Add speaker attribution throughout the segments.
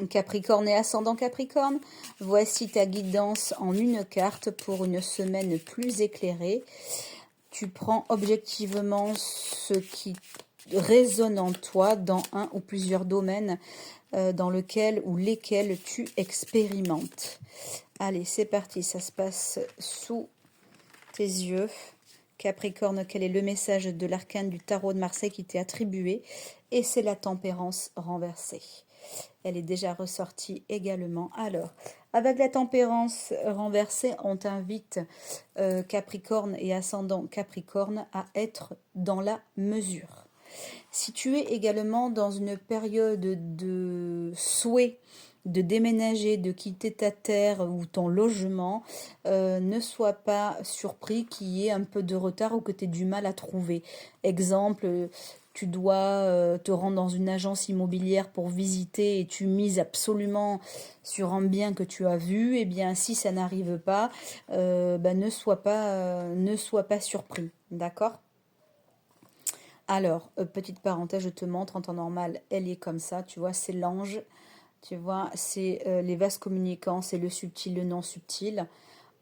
Speaker 1: Capricorne et ascendant Capricorne, voici ta guidance en une carte pour une semaine plus éclairée. Tu prends objectivement ce qui résonne en toi dans un ou plusieurs domaines dans lequel ou lesquels tu expérimentes. Allez, c'est parti, ça se passe sous tes yeux. Capricorne, quel est le message de l'arcane du tarot de Marseille qui t'est attribué? Et c'est la tempérance renversée. Elle est déjà ressortie également. Alors, avec la tempérance renversée, on t'invite, Capricorne et ascendant Capricorne, à être dans la mesure. Si tu es également dans une période de souhait de déménager, de quitter ta terre ou ton logement, ne sois pas surpris qu'il y ait un peu de retard ou que tu aies du mal à trouver. Exemple, tu dois te rendre dans une agence immobilière pour visiter et tu mises absolument sur un bien que tu as vu, et bien si ça n'arrive pas, ne sois pas surpris, d'accord? Alors, petite parenthèse, je te montre en temps normal, elle est comme ça, tu vois, c'est l'ange, tu vois, c'est les vases communicants, c'est le subtil, le non subtil.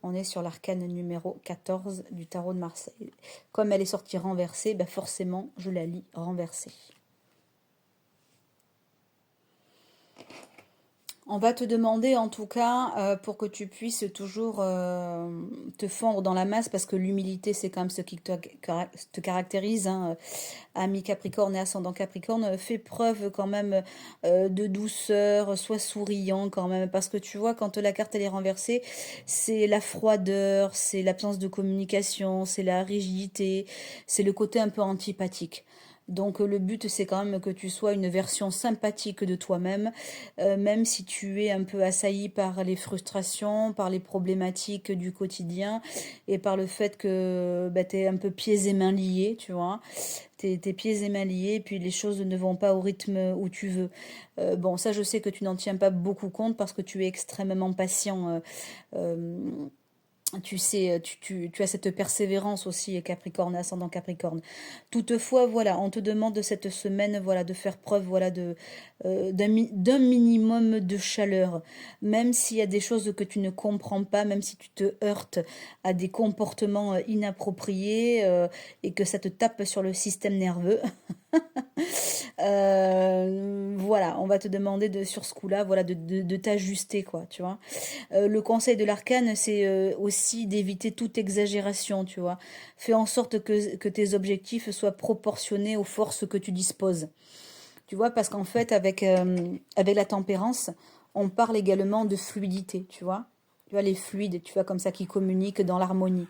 Speaker 1: On est sur l'arcane numéro 14 du tarot de Marseille. Comme elle est sortie renversée, ben forcément, je la lis renversée. On va te demander en tout cas, pour que tu puisses toujours te fondre dans la masse, parce que l'humilité c'est quand même ce qui te caractérise, hein, ami Capricorne et ascendant Capricorne, fais preuve quand même de douceur, sois souriant quand même, parce que tu vois, quand la carte elle est renversée, c'est la froideur, c'est l'absence de communication, c'est la rigidité, c'est le côté un peu antipathique. Donc le but c'est quand même que tu sois une version sympathique de toi-même, même si tu es un peu assailli par les frustrations, par les problématiques du quotidien et par le fait que bah, tu es un peu pieds et mains liés, tu vois. Tes pieds et mains liés, puis les choses ne vont pas au rythme où tu veux. Bon, ça je sais que tu n'en tiens pas beaucoup compte parce que tu es extrêmement patient. Euh, Tu sais, tu as cette persévérance aussi, Capricorne, ascendant Capricorne. Toutefois, voilà, on te demande de cette semaine, voilà, de faire preuve, voilà, d'un minimum de chaleur. Même s'il y a des choses que tu ne comprends pas, même si tu te heurtes à des comportements inappropriés et que ça te tape sur le système nerveux. Voilà, on va te demander sur ce coup-là, voilà, de t'ajuster, quoi, tu vois. Le conseil de l'arcane, c'est aussi d'éviter toute exagération, tu vois. Fais en sorte que tes objectifs soient proportionnés aux forces que tu disposes. Tu vois, parce qu'en fait, avec la tempérance, on parle également de fluidité, tu vois. Tu vois, les fluides, tu vois, comme ça, qui communiquent dans l'harmonie.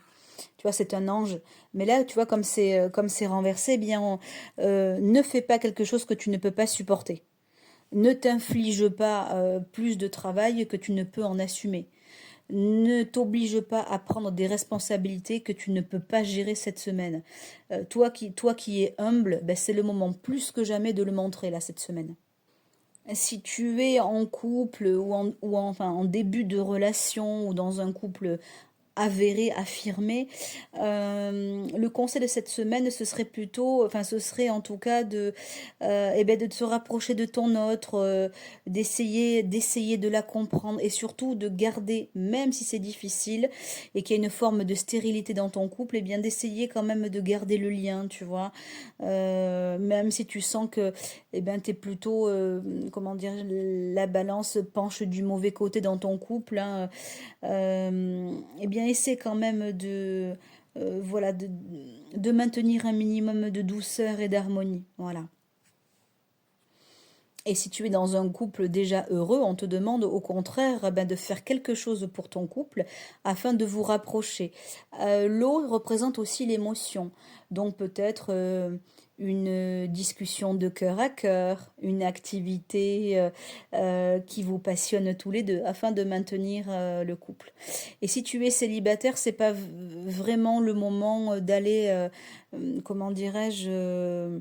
Speaker 1: Tu vois, c'est un ange. Mais là, tu vois, comme c'est renversé, eh bien, ne fais pas quelque chose que tu ne peux pas supporter. Ne t'inflige pas plus de travail que tu ne peux en assumer. Ne t'oblige pas à prendre des responsabilités que tu ne peux pas gérer cette semaine. Toi qui es humble, ben c'est le moment plus que jamais de le montrer là cette semaine. Si tu es en couple enfin, en début de relation ou dans un couple avéré, affirmé. Le conseil de cette semaine, ce serait plutôt, enfin, ce serait en tout cas eh ben, de te rapprocher de ton autre, d'essayer de la comprendre et surtout de garder, même si c'est difficile et qu'il y a une forme de stérilité dans ton couple, et bien d'essayer quand même de garder le lien, tu vois. Même si tu sens que, eh ben, t'es plutôt, comment dire, la balance penche du mauvais côté dans ton couple, hein, eh bien, essaie quand même voilà, de maintenir un minimum de douceur et d'harmonie. Voilà. Et si tu es dans un couple déjà heureux, on te demande au contraire ben, de faire quelque chose pour ton couple afin de vous rapprocher. L'eau représente aussi l'émotion. Donc peut-être une discussion de cœur à cœur, une activité qui vous passionne tous les deux afin de maintenir le couple. Et si tu es célibataire, c'est pas vraiment le moment d'aller, comment dirais-je,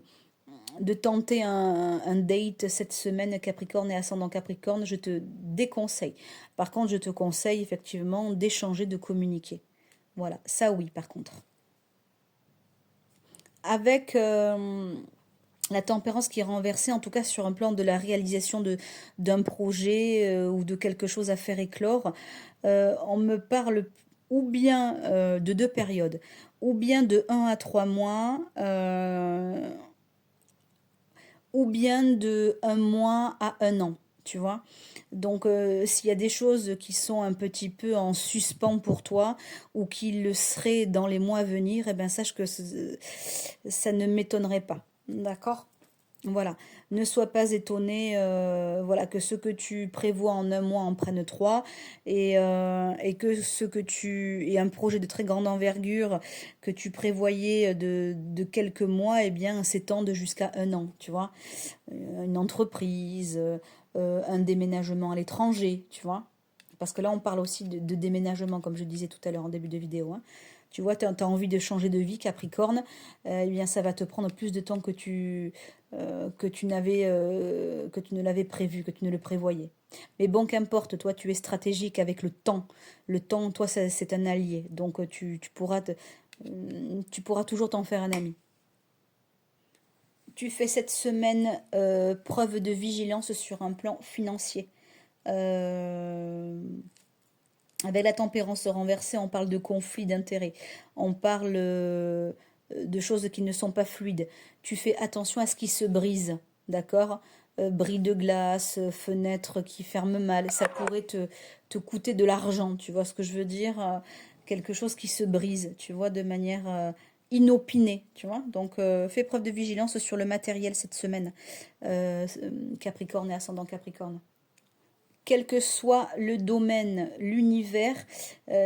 Speaker 1: de tenter un date cette semaine Capricorne et ascendant Capricorne, je te déconseille. Par contre, je te conseille effectivement d'échanger, de communiquer. Voilà, ça oui par contre. Avec La tempérance qui est renversée, en tout cas sur un plan de la réalisation d'un projet ou de quelque chose à faire éclore. On me parle ou bien de deux périodes, ou bien de 1 à 3 mois, ou bien de 1 mois à 1 an, tu vois. Donc, s'il y a des choses qui sont un petit peu en suspens pour toi, ou qui le seraient dans les mois à venir, eh ben, sache que ça ne m'étonnerait pas. D'accord? Voilà, ne sois pas étonné, voilà, que ce que tu prévois en 1 mois en prenne trois et que ce que tu et un projet de très grande envergure que tu prévoyais de quelques mois, eh bien, s'étende jusqu'à 1 an, tu vois. Une entreprise, un déménagement à l'étranger, tu vois. Parce que là, on parle aussi de déménagement, comme je disais tout à l'heure en début de vidéo, hein. Tu vois, tu as envie de changer de vie, Capricorne, eh bien, ça va te prendre plus de temps que tu ne l'avais prévu, que tu ne le prévoyais. Mais bon, qu'importe, toi, tu es stratégique avec le temps. Le temps, toi, c'est un allié. Donc, tu pourras toujours t'en faire un ami. Tu fais cette semaine preuve de vigilance sur un plan financier. Euh, Avec la tempérance renversée, on parle de conflits d'intérêts. On parle de choses qui ne sont pas fluides. Tu fais attention à ce qui se brise, d'accord? Bris de glace, fenêtres qui ferment mal, ça pourrait te coûter de l'argent, tu vois ce que je veux dire? Quelque chose qui se brise, tu vois, de manière inopinée, tu vois? Donc, fais preuve de vigilance sur le matériel cette semaine, Capricorne et ascendant Capricorne. Quel que soit le domaine, l'univers,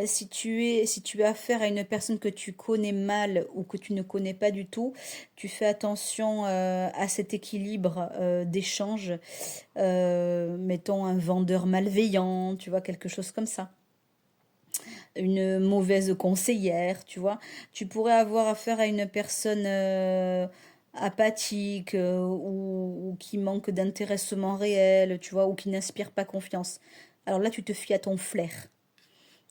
Speaker 1: si tu as affaire à une personne que tu connais mal ou que tu ne connais pas du tout, tu fais attention à cet équilibre d'échange. Mettons un vendeur malveillant, tu vois, quelque chose comme ça. Une mauvaise conseillère, tu vois. Tu pourrais avoir affaire à une personne apathique ou qui manque d'intéressement réel, tu vois, ou qui n'inspire pas confiance. Alors là, tu te fies à ton flair.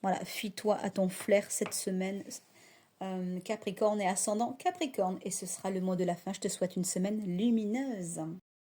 Speaker 1: Voilà, fie-toi à ton flair cette semaine. Capricorne et ascendant Capricorne. Et ce sera le mot de la fin. Je te souhaite une semaine lumineuse.